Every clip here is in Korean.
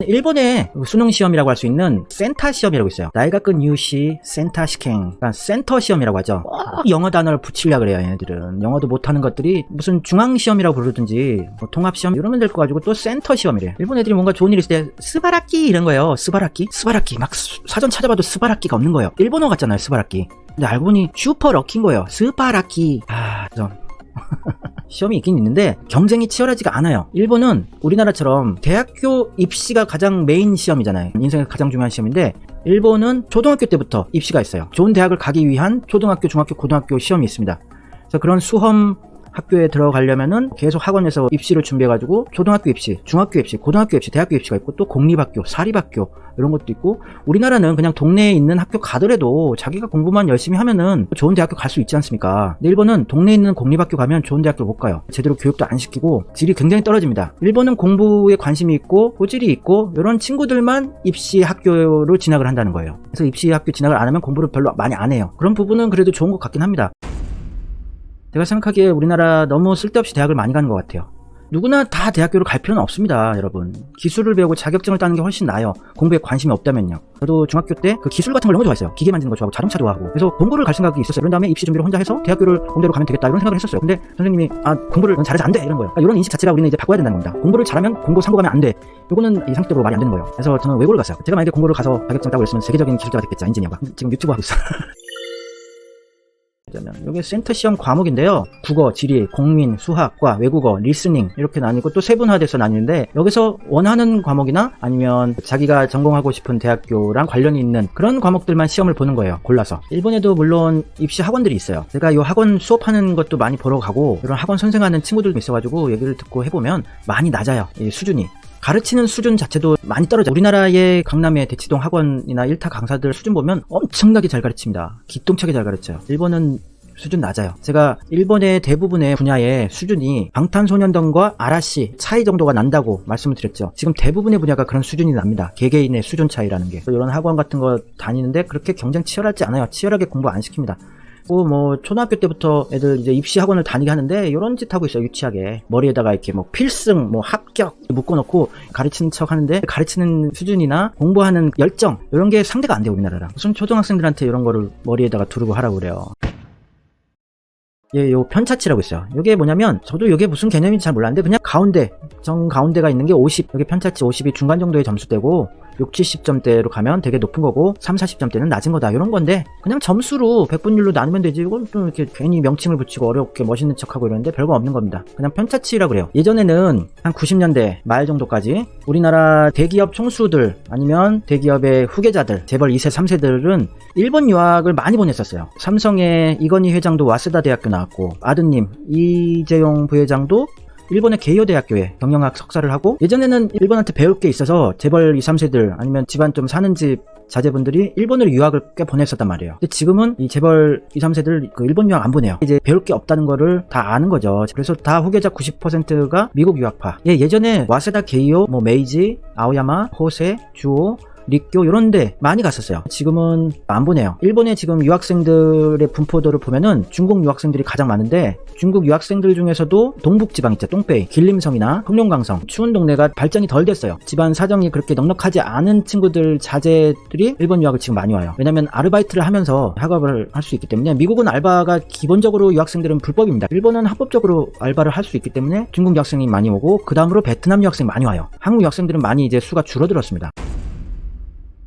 일본의 수능 시험이라고 할 수 있는 센터 시험이라고 있어요. 나이가큰 유시 센터 시행, 그러니까 센터 시험이라고 하죠. 꼭 영어 단어를 붙이려고 그래요. 얘네들은 영어도 못하는 것들이 무슨 중앙 시험이라고 부르든지 뭐 통합 시험 이러면 될 거 가지고 또 센터 시험이래. 일본 애들이 뭔가 좋은 일 있을 때 스바라키 이런 거예요. 스바라키 막 사전 찾아봐도 스바라키가 없는 거예요. 일본어 같잖아요. 스바라키. 근데 알고 보니 슈퍼 럭키인 거예요. 스바라키. 좀 시험이 있긴 있는데 경쟁이 치열하지가 않아요. 일본은 우리나라처럼 대학교 입시가 가장 메인 시험이잖아요. 인생의 가장 중요한 시험인데 일본은 초등학교 때부터 입시가 있어요. 좋은 대학을 가기 위한 초등학교, 중학교, 고등학교 시험이 있습니다. 그래서 그런 수험 학교에 들어가려면은 계속 학원에서 입시를 준비해가지고 초등학교 입시, 중학교 입시, 고등학교 입시, 대학교 입시가 있고 또 공립학교, 사립학교 이런 것도 있고 우리나라는 그냥 동네에 있는 학교 가더라도 자기가 공부만 열심히 하면은 좋은 대학교 갈 수 있지 않습니까? 근데 일본은 동네에 있는 공립학교 가면 좋은 대학교 못 가요. 제대로 교육도 안 시키고 질이 굉장히 떨어집니다. 일본은 공부에 관심이 있고 고질이 있고 이런 친구들만 입시 학교로 진학을 한다는 거예요. 그래서 입시 학교 진학을 안 하면 공부를 별로 많이 안 해요. 그런 부분은 그래도 좋은 것 같긴 합니다. 제가 생각하기에 우리나라 너무 쓸데없이 대학을 많이 가는 것 같아요. 누구나 다 대학교를 갈 필요는 없습니다, 여러분. 기술을 배우고 자격증을 따는 게 훨씬 나아요. 공부에 관심이 없다면요. 저도 중학교 때 그 기술 같은 걸 너무 좋아했어요. 기계 만드는 거 좋아하고 자동차 좋아하고. 그래서 공부를 갈 생각이 있었어요. 그런 다음에 입시 준비를 혼자 해서 대학교를 공대로 가면 되겠다 이런 생각을 했었어요. 근데 선생님이 공부를 넌 잘해서 안 돼 이런 거예요. 그러니까 이런 인식 자체가 우리는 이제 바꿔야 된다는 겁니다. 공부를 잘하면 공고 상고 가면 안 돼. 요거는 이 상식적으로 말이 안 되는 거예요. 그래서 저는 외고를 갔어요. 제가 만약에 공부를 가서 자격증 따고 있으면 세계적인 기술자가 됐겠죠. 인지니어가. 지금 유튜브 하고 있어. 여기 센터 시험 과목인데요. 국어, 지리, 공민, 수학과 외국어, 리스닝 이렇게 나뉘고 또 세분화돼서 나뉘는데 여기서 원하는 과목이나 아니면 자기가 전공하고 싶은 대학교랑 관련이 있는 그런 과목들만 시험을 보는 거예요. 골라서. 일본에도 물론 입시 학원들이 있어요. 제가 이 학원 수업하는 것도 많이 보러 가고 이런 학원 선생하는 친구들도 있어가지고 얘기를 듣고 해보면 많이 낮아요. 이 수준이. 가르치는 수준 자체도 많이 떨어져요. 우리나라의 강남의 대치동 학원이나 일타 강사들 수준 보면 엄청나게 잘 가르칩니다. 기똥차게 잘 가르쳐요. 일본은 수준 낮아요. 제가 일본의 대부분의 분야의 수준이 방탄소년단과 아라시 차이 정도가 난다고 말씀을 드렸죠. 지금 대부분의 분야가 그런 수준이 납니다. 개개인의 수준 차이라는 게. 이런 학원 같은 거 다니는데 그렇게 경쟁 치열하지 않아요. 치열하게 공부 안 시킵니다. 뭐 초등학교 때부터 애들 이제 입시 학원을 다니게 하는데 이런 짓 하고 있어요. 유치하게 머리에다가 이렇게 뭐 필승 뭐 합격 묶어놓고 가르치는 척 하는데 가르치는 수준이나 공부하는 열정 이런 게 상대가 안 돼요. 우리나라랑. 무슨 초등학생들한테 이런 거를 머리에다가 두르고 하라고 그래요. 요 편차치라고 있어요. 이게 뭐냐면 저도 이게 무슨 개념인지 잘 몰랐는데 그냥 가운데 정 가운데가 있는 게 50 여기 편차치 50이 중간 정도의 점수대고 6, 70점대로 가면 되게 높은 거고 3, 40점대는 낮은 거다 이런 건데 그냥 점수로 백분율로 나누면 되지 이걸 또 이렇게 괜히 명칭을 붙이고 어렵게 멋있는 척하고 이러는데 별거 없는 겁니다. 그냥 편차치라고 그래요. 예전에는 한 90년대 말 정도까지 우리나라 대기업 총수들 아니면 대기업의 후계자들 재벌 2세 3세들은 일본 유학을 많이 보냈었어요. 삼성의 이건희 회장도 와세다 대학교 나왔고 아드님 이재용 부회장도 일본의 게이오 대학교에 경영학 석사를 하고 예전에는 일본한테 배울 게 있어서 재벌 2, 3세들 아니면 집안 좀 사는 집 자제분들이 일본으로 유학을 꽤 보냈었단 말이에요. 근데 지금은 이 재벌 2, 3세들 그 일본 유학 안 보내요. 이제 배울 게 없다는 거를 다 아는 거죠. 그래서 다 후계자 90%가 미국 유학파. 예전에 와세다 게이오, 뭐 메이지, 아오야마, 호세, 주오 리쿄 이런데 많이 갔었어요. 지금은 안 보내요. 일본의 지금 유학생들의 분포도를 보면은 중국 유학생들이 가장 많은데 중국 유학생들 중에서도 동북지방 있죠. 똥베이, 길림성이나 흑룡강성 추운 동네가 발전이 덜 됐어요. 집안 사정이 그렇게 넉넉하지 않은 친구들 자제들이 일본 유학을 지금 많이 와요. 왜냐면 아르바이트를 하면서 학업을 할 수 있기 때문에 미국은 알바가 기본적으로 유학생들은 불법입니다. 일본은 합법적으로 알바를 할 수 있기 때문에 중국 유학생이 많이 오고 그 다음으로 베트남 유학생이 많이 와요. 한국 유학생들은 많이 이제 수가 줄어들었습니다.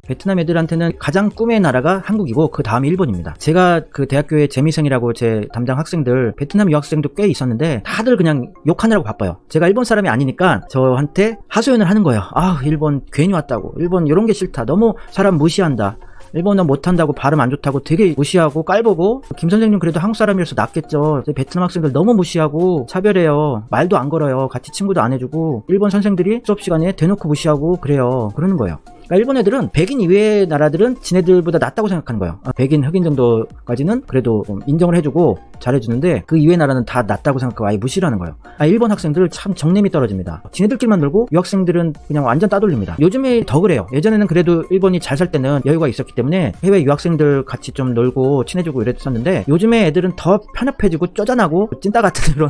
베트남 애들한테는 가장 꿈의 나라가 한국이고 그 다음이 일본입니다. 제가 그 대학교에 재미생이라고 제 담당 학생들 베트남 유학생도 꽤 있었는데 다들 그냥 욕하느라고 바빠요. 제가 일본 사람이 아니니까 저한테 하소연을 하는 거예요. 일본 괜히 왔다고. 일본 이런 게 싫다. 너무 사람 무시한다. 일본어 못한다고 발음 안 좋다고 되게 무시하고 깔보고 김 선생님 그래도 한국 사람이라서 낫겠죠. 베트남 학생들 너무 무시하고 차별해요. 말도 안 걸어요. 같이 친구도 안 해주고 일본 선생들이 수업 시간에 대놓고 무시하고 그래요. 그러는 거예요. 그러니까 일본 애들은 백인 이외의 나라들은 지네들보다 낫다고 생각하는 거예요. 백인, 흑인 정도까지는 그래도 인정을 해주고 잘해주는데 그 이외의 나라는 다 낫다고 생각하고 아예 무시를 하는 거예요. 일본 학생들 참 정냄이 떨어집니다. 지네들끼리만 놀고 유학생들은 그냥 완전 따돌립니다. 요즘에 더 그래요. 예전에는 그래도 일본이 잘 살 때는 여유가 있었기 때문에 해외 유학생들 같이 좀 놀고 친해지고 이랬었는데 요즘에 애들은 더 편협해지고 쪼잔하고 찐따 같은 그런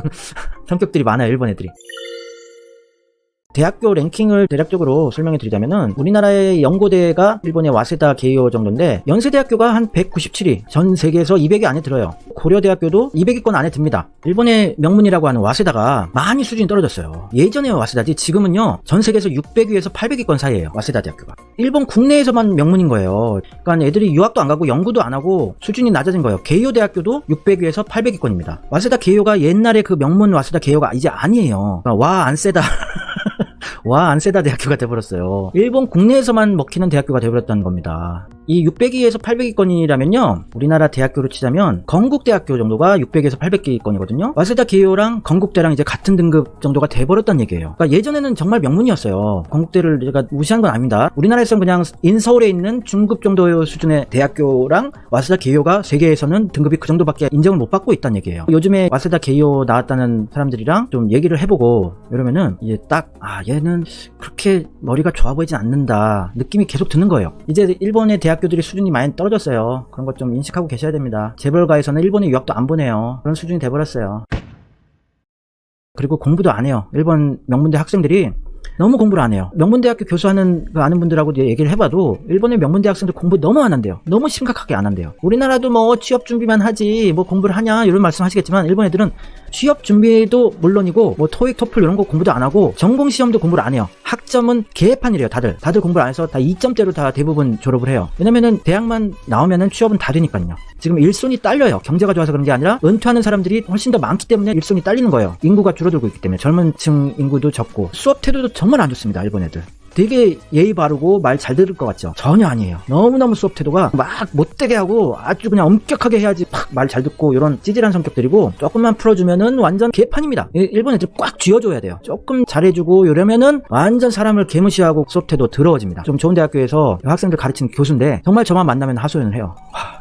성격들이 많아요. 일본 애들이. 대학교 랭킹을 대략적으로 설명해 드리자면은 우리나라의 연고대가 일본의 와세다 게이오 정도인데 연세대학교가 한 197위, 전 세계에서 200위 안에 들어요. 고려대학교도 200위권 안에 듭니다. 일본의 명문이라고 하는 와세다가 많이 수준이 떨어졌어요. 예전에 와세다지 지금은요 전 세계에서 600위에서 800위권 사이에요. 와세다 대학교가 일본 국내에서만 명문인 거예요. 그러니까 애들이 유학도 안 가고 연구도 안 하고 수준이 낮아진 거예요. 게이오 대학교도 600위에서 800위권입니다. 와세다 게이오가 옛날에 그 명문 와세다 게이오가 이제 아니에요. 그러니까 와 안 세다 와 안 세다 대학교가 돼버렸어요. 일본 국내에서만 먹히는 대학교가 돼버렸다는 겁니다. 이 600위에서 800위권이라면요 우리나라 대학교로 치자면 건국대학교 정도가 600에서 800위권이거든요. 와세다 게이오랑 건국대랑 이제 같은 등급 정도가 돼버렸다는 얘기예요. 그러니까 예전에는 정말 명문이었어요. 건국대를 제가 무시한 건 아닙니다. 우리나라에서는 그냥 인서울에 있는 중급 정도 수준의 대학교랑 와세다 게이오가 세계에서는 등급이 그 정도밖에 인정을 못 받고 있다는 얘기예요. 요즘에 와세다 게이오 나왔다는 사람들이랑 좀 얘기를 해보고 이러면은 이제 딱 얘는 그렇게 머리가 좋아 보이진 않는다 느낌이 계속 드는 거예요. 이제 일본의 대학교들이 수준이 많이 떨어졌어요. 그런 것 좀 인식하고 계셔야 됩니다. 재벌가에서는 일본에 유학도 안 보내요. 그런 수준이 돼버렸어요. 그리고 공부도 안 해요. 일본 명문대 학생들이 너무 공부를 안 해요. 명문대학교 교수하는 아는 분들하고 얘기를 해봐도 일본의 명문대 학생들 공부 너무 안 한대요. 너무 심각하게 안 한대요. 우리나라도 뭐 취업 준비만 하지 뭐 공부를 하냐 이런 말씀 하시겠지만 일본 애들은 취업 준비도 물론이고 뭐 토익 토플 이런 거 공부도 안 하고 전공 시험도 공부를 안 해요. 학점은 개판이래요. 다들 공부를 안 해서 다 2점대로 다 대부분 졸업을 해요. 왜냐면은 대학만 나오면은 취업은 다 되니까요. 지금 일손이 딸려요. 경제가 좋아서 그런 게 아니라 은퇴하는 사람들이 훨씬 더 많기 때문에 일손이 딸리는 거예요. 인구가 줄어들고 있기 때문에 젊은 층 인구도 적고 수업 태도도 정말 안 좋습니다. 일본 애들. 되게 예의 바르고 말 잘 들을 것 같죠? 전혀 아니에요. 너무너무 수업 태도가 막 못되게 하고 아주 그냥 엄격하게 해야지 말 잘 듣고 이런 찌질한 성격들이고 조금만 풀어주면은 완전 개판입니다. 일본 애들 꽉 쥐어줘야 돼요. 조금 잘해주고 이러면은 완전 사람을 개무시하고 수업 태도 더러워집니다. 좀 좋은 대학교에서 학생들 가르치는 교수인데 정말 저만 만나면 하소연을 해요.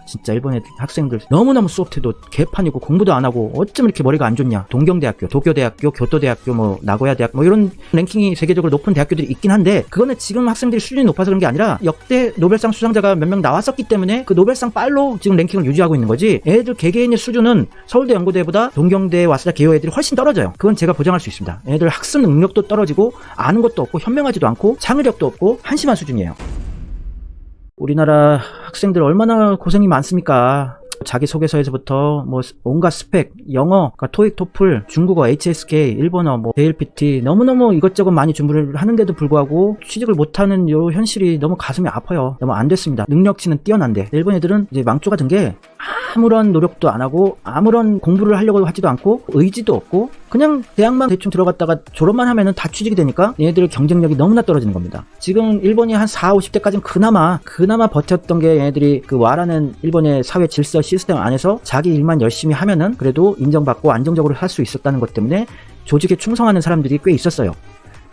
진짜 일본 애들 학생들 너무너무 수업 태도 개판이고 공부도 안 하고 어쩜 이렇게 머리가 안 좋냐. 동경대학교, 도쿄대학교, 교토대학교, 뭐 나고야대학교 뭐 이런 랭킹이 세계적으로 높은 대학교들이 있긴 한데 그거는 지금 학생들이 수준이 높아서 그런 게 아니라 역대 노벨상 수상자가 몇 명 나왔었기 때문에 그 노벨상 빨로 지금 랭킹을 유지하고 있는 거지 애들 개개인의 수준은 서울대 연고대보다 동경대 와세다 게이오 애들이 훨씬 떨어져요. 그건 제가 보장할 수 있습니다. 애들 학습 능력도 떨어지고 아는 것도 없고 현명하지도 않고 창의력도 없고 한심한 수준이에요. 우리나라 학생들 얼마나 고생이 많습니까? 자기소개서에서부터 뭐 온갖 스펙, 영어, 그러니까 토익, 토플, 중국어, HSK, 일본어, 뭐 JLPT 너무너무 이것저것 많이 준비를 하는데도 불구하고 취직을 못하는 요 현실이 너무 가슴이 아파요. 너무 안 됐습니다. 능력치는 뛰어난데 일본 애들은 이제 망조가 든 게 아무런 노력도 안 하고 아무런 공부를 하려고 하지도 않고 의지도 없고 그냥 대학만 대충 들어갔다가 졸업만 하면은 다 취직이 되니까 얘네들 경쟁력이 너무나 떨어지는 겁니다. 지금 일본이 한 40, 50대까지는 그나마 버텼던 게 얘네들이 그 와라는 일본의 사회 질서 시스템 안에서 자기 일만 열심히 하면은 그래도 인정받고 안정적으로 할 수 있었다는 것 때문에 조직에 충성하는 사람들이 꽤 있었어요.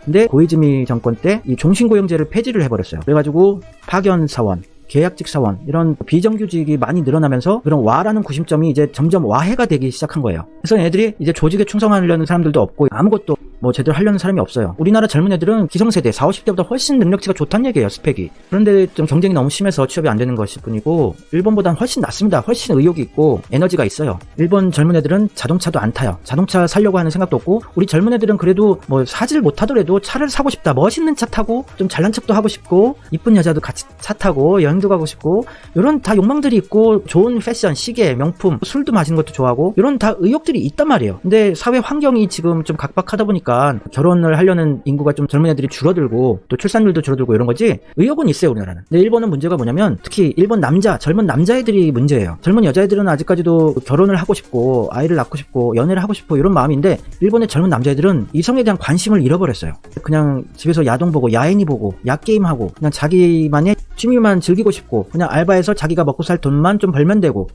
근데 고이즈미 정권 때 이 종신고용제를 폐지를 해버렸어요. 그래가지고 파견사원, 계약직 사원 이런 비정규직이 많이 늘어나면서 그런 와라는 구심점이 이제 점점 와해가 되기 시작한 거예요. 그래서 얘들이 이제 조직에 충성하려는 사람들도 없고 아무것도 뭐 제대로 하려는 사람이 없어요. 우리나라 젊은 애들은 기성세대 40, 50대보다 훨씬 능력치가 좋다는 얘기예요. 스펙이. 그런데 좀 경쟁이 너무 심해서 취업이 안 되는 것일 뿐이고 일본보다는 훨씬 낫습니다. 훨씬 의욕이 있고 에너지가 있어요. 일본 젊은 애들은 자동차도 안 타요. 자동차 사려고 하는 생각도 없고 우리 젊은 애들은 그래도 뭐 사질 못하더라도 차를 사고 싶다. 멋있는 차 타고 좀 잘난 척도 하고 싶고 이쁜 여자도 같이 차 타고 여행도 가고 싶고 이런 다 욕망들이 있고 좋은 패션, 시계, 명품, 술도 마시는 것도 좋아하고 이런 다 의욕들이 있단 말이에요. 근데 사회 환경이 지금 좀 각박하다 보니까 결혼을 하려는 인구가 좀 젊은 애들이 줄어들고 또 출산율도 줄어들고 이런 거지 의욕은 있어요 우리나라는. 근데 일본은 문제가 뭐냐면 특히 일본 젊은 남자애들이 문제예요. 젊은 여자애들은 아직까지도 결혼을 하고 싶고 아이를 낳고 싶고 연애를 하고 싶고 이런 마음인데 일본의 젊은 남자애들은 이성에 대한 관심을 잃어버렸어요. 그냥 집에서 야동 보고 야애니 보고 야게임하고 그냥 자기만의 취미만 즐기고 싶고 그냥 알바해서 자기가 먹고 살 돈만 좀 벌면 되고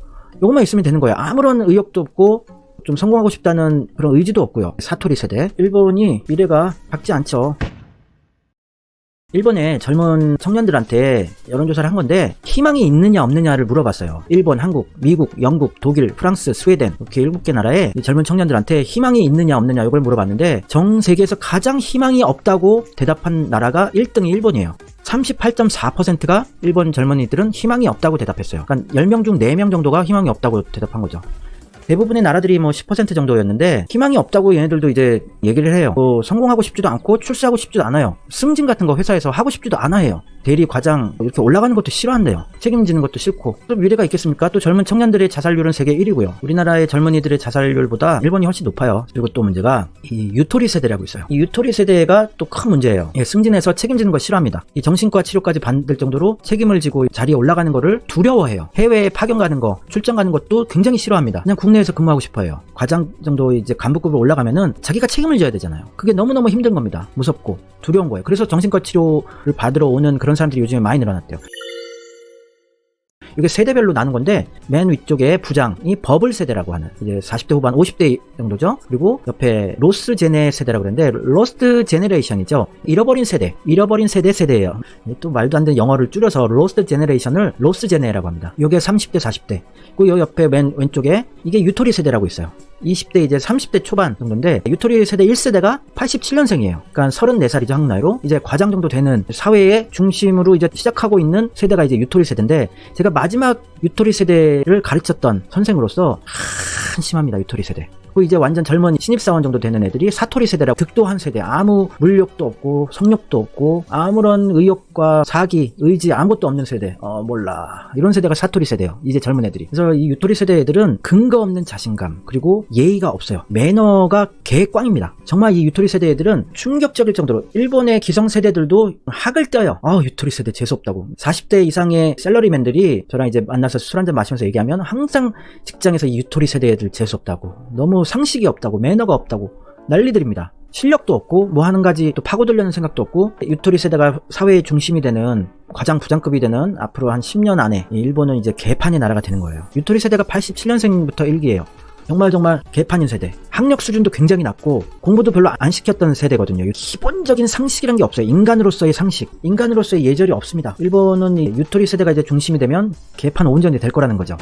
요것만 있으면 되는 거예요. 아무런 의욕도 없고 좀 성공하고 싶다는 그런 의지도 없고요. 사토리 세대. 일본이 미래가 밝지 않죠. 일본의 젊은 청년들한테 여론조사를 한 건데 희망이 있느냐 없느냐를 물어봤어요. 일본, 한국, 미국, 영국, 독일, 프랑스, 스웨덴 이렇게 7개 나라의 젊은 청년들한테 희망이 있느냐 없느냐 이걸 물어봤는데 전 세계에서 가장 희망이 없다고 대답한 나라가 1등이 일본이에요. 38.4%가 일본 젊은이들은 희망이 없다고 대답했어요. 그러니까 10명 중 4명 정도가 희망이 없다고 대답한 거죠. 대부분의 나라들이 뭐 10% 정도였는데 희망이 없다고 얘네들도 이제 얘기를 해요. 뭐 성공하고 싶지도 않고 출세하고 싶지도 않아요. 승진 같은 거 회사에서 하고 싶지도 않아요. 대리, 과장 이렇게 올라가는 것도 싫어한대요. 책임지는 것도 싫고. 또 미래가 있겠습니까? 또 젊은 청년들의 자살률은 세계 1위고요. 우리나라의 젊은이들의 자살률보다 일본이 훨씬 높아요. 그리고 또 문제가 이 유토리 세대라고 있어요. 이 유토리 세대가 또 큰 문제예요. 예, 승진해서 책임지는 거 싫어합니다. 이 정신과 치료까지 받을 정도로 책임을 지고 자리에 올라가는 거를 두려워해요. 해외에 파견 가는 거, 출장 가는 것도 굉장히 싫어합니다. 그냥 국내에서 근무하고 싶어요. 과장 정도 이제 간부급으로 올라가면은 자기가 책임을 져야 되잖아요. 그게 너무너무 힘든 겁니다. 무섭고 두려운 거예요. 그래서 정신과 치료를 받으러 오는 그런 사람들이 요즘에 많이 늘어났대요. 이게 세대별로 나눈 건데 맨 위쪽에 부장이 버블 세대라고 하는 이제 40대 후반 50대 정도죠. 그리고 옆에 로스 제네 세대라고 그러는데 로스트 제네레이션이죠. 잃어버린 세대예요. 또 말도 안 되는 영어를 줄여서 로스트 제네레이션을 로스 제네라고 합니다. 이게 30대 40대. 그리고 요 옆에 맨 왼쪽에 이게 유토리 세대라고 있어요. 20대 이제 30대 초반 정도인데 유토리 세대 1세대가 87년생이에요. 그러니까 34살이죠, 한국 나이로. 이제 과장 정도 되는 사회의 중심으로 이제 시작하고 있는 세대가 이제 유토리 세대인데 제가 마지막 유토리 세대를 가르쳤던 선생으로서 한심합니다, 유토리 세대. 그리고 이제 완전 젊은 신입사원 정도 되는 애들이 사토리 세대라고 득도한 세대. 아무 물욕도 없고 성욕도 없고 아무런 의욕과 사기, 의지 아무것도 없는 세대. 몰라. 이런 세대가 사토리 세대예요. 이제 젊은 애들이. 그래서 이 유토리 세대 애들은 근거 없는 자신감 그리고 예의가 없어요. 매너가 개꽝입니다. 정말 이 유토리 세대 애들은 충격적일 정도로 일본의 기성세대들도 학을 떠요. 유토리 세대 재수없다고. 40대 이상의 샐러리맨들이 저랑 이제 만나서 술 한잔 마시면서 얘기하면 항상 직장에서 이 유토리 세대 애들 재수없다고. 너무 상식이 없다고, 매너가 없다고 난리들입니다. 실력도 없고 뭐 하는 가지 또 파고들려는 생각도 없고 유토리 세대가 사회의 중심이 되는 과장 부장급이 되는 앞으로 한 10년 안에 일본은 이제 개판의 나라가 되는 거예요. 유토리 세대가 87년생부터 일기예요. 정말 개판인 세대. 학력 수준도 굉장히 낮고 공부도 별로 안 시켰던 세대거든요. 기본적인 상식이란 게 없어요. 인간으로서의 상식, 인간으로서의 예절이 없습니다. 일본은 이 유토리 세대가 이제 중심이 되면 개판 온전히 될 거라는 거죠.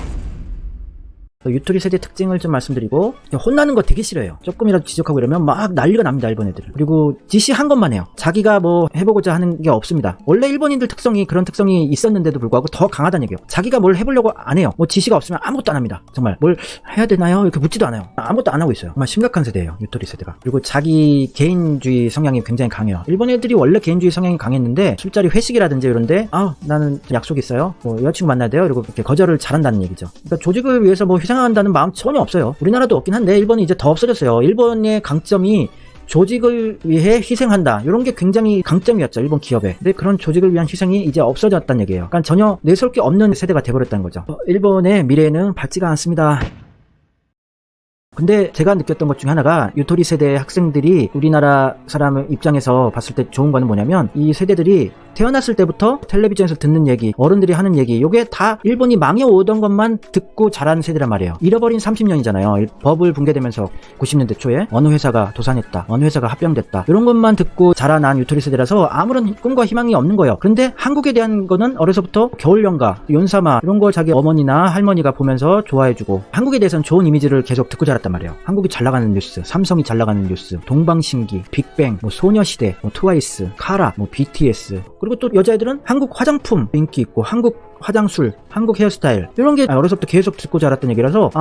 유토리 세대 특징을 좀 말씀드리고 혼나는 거 되게 싫어해요. 조금이라도 지적하고 이러면 막 난리가 납니다, 일본 애들. 그리고 지시한 것만 해요. 자기가 뭐 해보고자 하는 게 없습니다. 원래 일본인들 특성이 그런 특성이 있었는데도 불구하고 더 강하다는 얘기예요. 자기가 뭘 해보려고 안 해요. 뭐 지시가 없으면 아무것도 안 합니다. 정말 뭘 해야 되나요? 이렇게 묻지도 않아요. 아무것도 안 하고 있어요. 정말 심각한 세대예요, 유토리 세대가. 그리고 자기 개인주의 성향이 굉장히 강해요. 일본 애들이 원래 개인주의 성향이 강했는데 술자리 회식이라든지 이런데 나는 약속 있어요. 뭐 여자친구 만나야 돼요. 이러고 이렇게 거절을 잘한다는 얘기죠. 그러니까 조직을 위해서 뭐 희생한다는 마음 전혀 없어요. 우리나라도 없긴 한데 일본이 이제 더 없어졌어요. 일본의 강점이 조직을 위해 희생한다. 이런 게 굉장히 강점이었죠, 일본 기업에. 근데 그런 조직을 위한 희생이 이제 없어졌다는 얘기예요. 그러니까 전혀 내세울 게 없는 세대가 돼버렸다는 거죠. 일본의 미래는 밝지가 않습니다. 근데 제가 느꼈던 것 중에 하나가 유토리 세대 학생들이 우리나라 사람 입장에서 봤을 때 좋은 거는 뭐냐면 이 세대들이 태어났을 때부터 텔레비전에서 듣는 얘기, 어른들이 하는 얘기, 요게 다 일본이 망해오던 것만 듣고 자란 세대란 말이에요. 잃어버린 30년이잖아요. 버블 붕괴되면서 90년대 초에 어느 회사가 도산했다, 어느 회사가 합병됐다, 이런 것만 듣고 자라난 유토리 세대라서 아무런 꿈과 희망이 없는 거예요. 그런데 한국에 대한 거는 어려서부터 겨울연가, 연사마 이런 거 자기 어머니나 할머니가 보면서 좋아해주고 한국에 대해서는 좋은 이미지를 계속 듣고 자랐단 말이에요. 한국이 잘 나가는 뉴스, 삼성이 잘 나가는 뉴스, 동방신기, 빅뱅, 뭐 소녀시대, 뭐 트와이스, 카라, 뭐 BTS. 그리고 또 여자애들은 한국 화장품 인기 있고 한국 화장술, 한국 헤어스타일 이런 게 어려서부터 계속 듣고 자랐던 얘기라서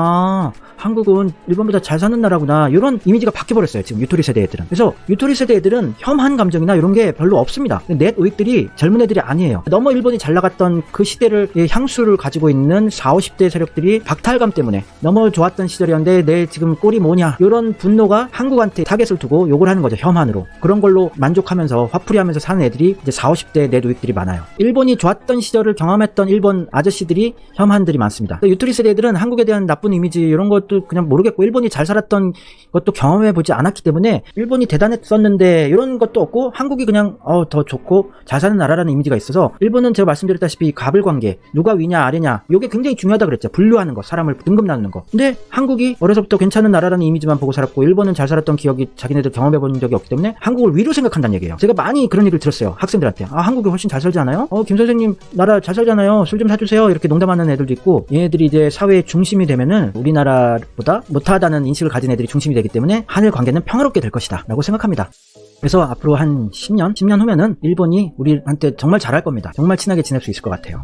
한국은 일본보다 잘 사는 나라구나 이런 이미지가 바뀌어버렸어요, 지금 유토리 세대 애들은. 그래서 유토리 세대 애들은 혐한 감정이나 이런 게 별로 없습니다. 넷 우익들이 젊은 애들이 아니에요. 너무 일본이 잘 나갔던 그 시대를 향수를 가지고 있는 40, 50대 세력들이 박탈감 때문에 너무 좋았던 시절이었는데 내 지금 꼴이 뭐냐 이런 분노가 한국한테 타겟을 두고 욕을 하는 거죠, 혐한으로. 그런 걸로 만족하면서 화풀이하면서 사는 애들이 이제 40, 50대 넷 우익들이 많아요. 일본이 좋았던 시절을 경험했던 일본 아저씨들이 혐한들이 많습니다. 유토리 세대들은 한국에 대한 나쁜 이미지 이런 것도 그냥 모르겠고 일본이 잘 살았던 것도 경험해보지 않았기 때문에 일본이 대단했었는데 이런 것도 없고 한국이 그냥 더 좋고 잘 사는 나라라는 이미지가 있어서 일본은 제가 말씀드렸다시피 가불관계, 누가 위냐 아래냐 이게 굉장히 중요하다 그랬죠. 분류하는 거, 사람을 등급 나누는 거. 근데 한국이 어려서부터 괜찮은 나라라는 이미지만 보고 살았고 일본은 잘 살았던 기억이 자기네들 경험해본 적이 없기 때문에 한국을 위로 생각한다는 얘기예요. 제가 많이 그런 얘기를 들었어요, 학생들한테. 한국이 훨씬 잘 살지 않아요? 김 선생님 나라 잘 살잖아요, 술 좀 사주세요, 이렇게 농담하는 애들도 있고. 얘네들이 이제 사회의 중심이 되면은 우리나라보다 못하다는 인식을 가진 애들이 중심이 되기 때문에 한일 관계는 평화롭게 될 것이다 라고 생각합니다. 그래서 앞으로 한 10년 후면은 일본이 우리한테 정말 잘할 겁니다. 정말 친하게 지낼 수 있을 것 같아요.